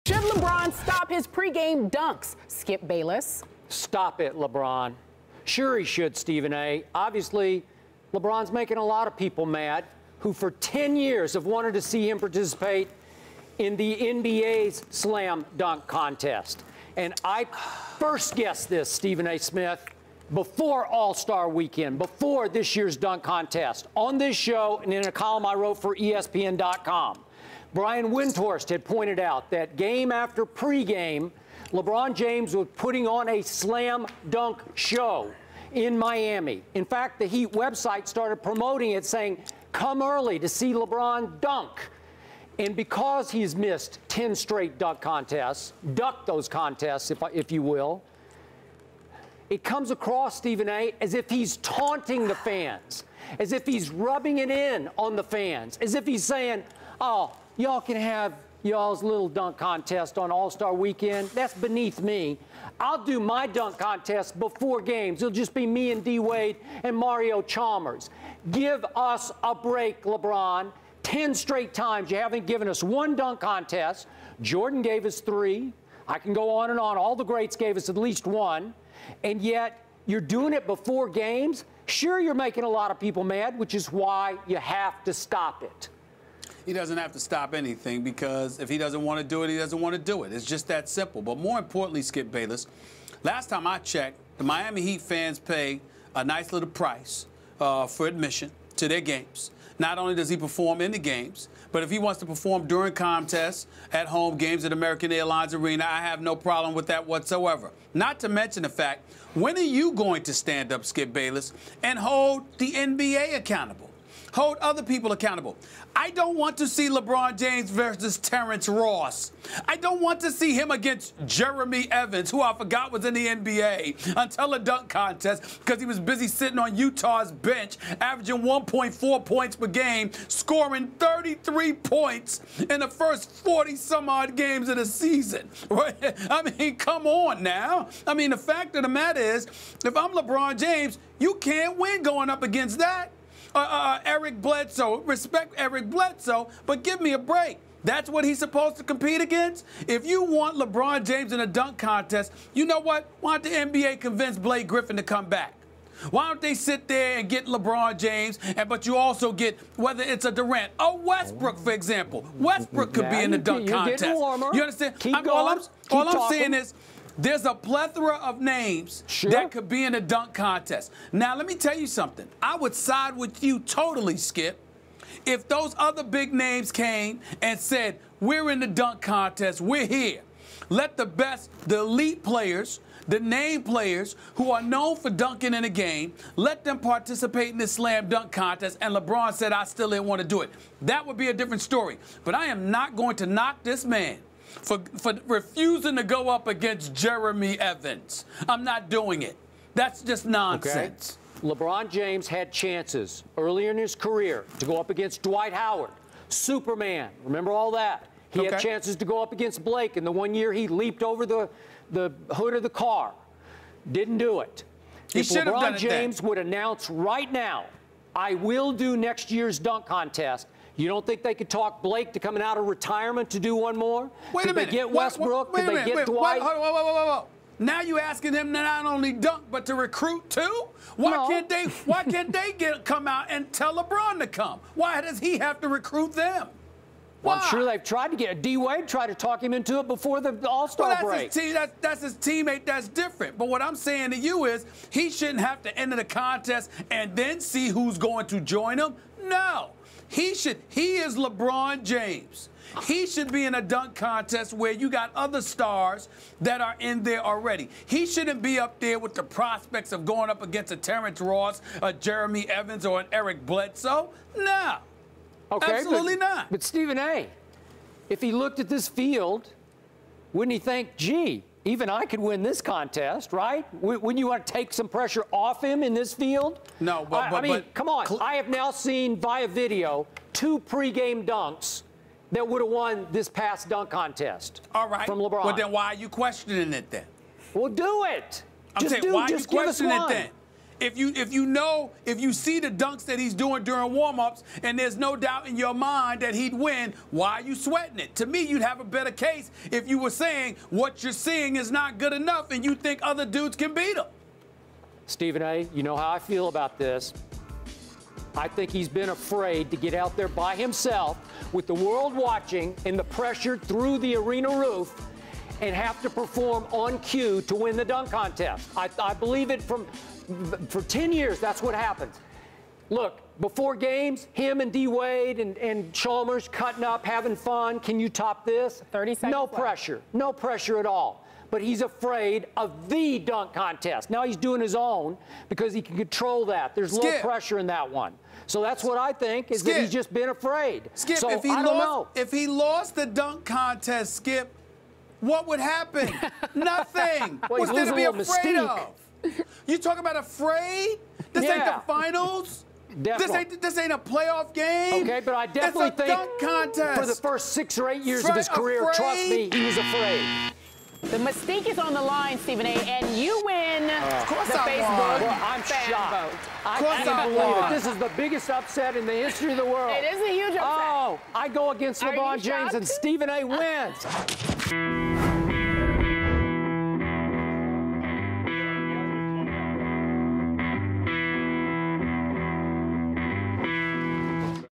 Should LeBron stop his pregame dunks? Skip Bayless. Stop it, LeBron. Sure he should, Stephen A. Obviously, LeBron's making a lot of people mad who for 10 years have wanted to see him participate in the NBA's slam dunk contest. And I first guessed this, Stephen A. Smith, before All-Star Weekend, before this year's dunk contest, on this show and in a column I wrote for ESPN.com. Brian Windhorst had pointed out that game after pregame, LeBron James was putting on a slam dunk show in Miami. In fact, the Heat website started promoting it, saying, come early to see LeBron dunk. And because he's missed 10 straight dunk contests, duck those contests, if you will, it comes across, Stephen A., as if he's taunting the fans, as if he's rubbing it in on the fans, as if he's saying, oh, y'all can have y'all's little dunk contest on All-Star Weekend. That's beneath me. I'll do my dunk contest before games. It'll just be me and D-Wade and Mario Chalmers. Give us a break, LeBron. 10 straight times you haven't given us one dunk contest. Jordan gave us 3. I can go on and on. All the greats gave us at least 1. And yet you're doing it before games? Sure, you're making a lot of people mad, which is why you have to stop it. He doesn't have to stop anything, because if he doesn't want to do it, he doesn't want to do it. It's just that simple. But more importantly, Skip Bayless, last time I checked, the Miami Heat fans pay a nice little price for admission to their games. Not only does he perform in the games, but if he wants to perform during contests at home games at American Airlines Arena, I have no problem with that whatsoever. Not to mention the fact, when are you going to stand up, Skip Bayless, and hold the NBA accountable? Hold other people accountable. I don't want to see LeBron James versus Terrence Ross. I don't want to see him against Jeremy Evans, who I forgot was in the NBA until a dunk contest because he was busy sitting on Utah's bench, averaging 1.4 points per game, scoring 33 points in the first 40-some-odd games of the season. Right? I mean, come on now. I mean, the fact of the matter is, if I'm LeBron James, you can't win going up against that. Eric Bledsoe, respect Eric Bledsoe, but give me a break. That's what he's supposed to compete against? If you want LeBron James in a dunk contest, you know what? Why don't the NBA convince Blake Griffin to come back? Why don't they sit there and get LeBron James, but you also get, whether it's a Durant, a Westbrook, for example. Westbrook could be in the dunk contest. You understand? All I'm saying is, there's a plethora of names that could be in a dunk contest. Now, let me tell you something. I would side with you totally, Skip, if those other big names came and said, we're in the dunk contest, we're here. Let the best, the elite players, the name players who are known for dunking in a game, let them participate in this slam dunk contest, and LeBron said, I still didn't want to do it. That would be a different story. But I am not going to knock this man for refusing to go up against Jeremy Evans. I'm not doing it. That's just nonsense. Okay. LeBron James had chances earlier in his career to go up against Dwight Howard, Superman. Remember all that? He had chances to go up against Blake, and the one year he leaped over the hood of the car. Didn't do it. If LeBron James would announce right now, I will do next year's dunk contest, you don't think they could talk Blake to coming out of retirement to do one more? Wait a minute. Could they get Westbrook? Could they get Dwight? Whoa. Now you're asking him to not only dunk, but to recruit too? Why can't they come out and tell LeBron to come? Why does he have to recruit them? Well, I'm sure they've tried to get D-Wade, tried to talk him into it before the All-Star break. That's his teammate. That's different. But what I'm saying to you is he shouldn't have to enter the contest and then see who's going to join him. No. He is LeBron James. He should be in a dunk contest where you got other stars that are in there already. He shouldn't be up there with the prospects of going up against a Terrence Ross, a Jeremy Evans, or an Eric Bledsoe. No. Okay, absolutely not. But Stephen A., if he looked at this field, wouldn't he think, gee, even I could win this contest, right? Wouldn't you want to take some pressure off him in this field? No, but come on. I have now seen via video 2 pregame dunks that would have won this past dunk contest. All right. From LeBron. Well, then why are you questioning it then? Well, do it. I'm saying, why are you questioning it then? If you see the dunks that he's doing during warm-ups and there's no doubt in your mind that he'd win, why are you sweating it? To me, you'd have a better case if you were saying what you're seeing is not good enough and you think other dudes can beat him. Stephen A., you know how I feel about this. I think he's been afraid to get out there by himself with the world watching and the pressure through the arena roof and have to perform on cue to win the dunk contest. I believe it for 10 years, that's what happens. Look, before games, him and D-Wade and Chalmers cutting up, having fun. Can you top this? 30 seconds No left. pressure. No pressure at all. But he's afraid of the dunk contest. Now he's doing his own because he can control that. There's low pressure in that one. So that's what I think is that he's just been afraid. Skip, so if he lost the dunk contest, Skip, what would happen? Nothing. Well, What's there to be afraid mystique. of? You talk about afraid? This ain't the finals. This ain't a playoff game. Okay, but I definitely think dunk contest. for the first 6 or 8 years of his career, trust me, he was afraid. The mystique is on the line, Stephen A., and you win the Facebook Well, I'm fan shocked. vote. I can't believe it. This is the biggest upset in the history of the world. It is a huge upset. Oh, I go against Are LeBron you James shocked? and Stephen A. wins.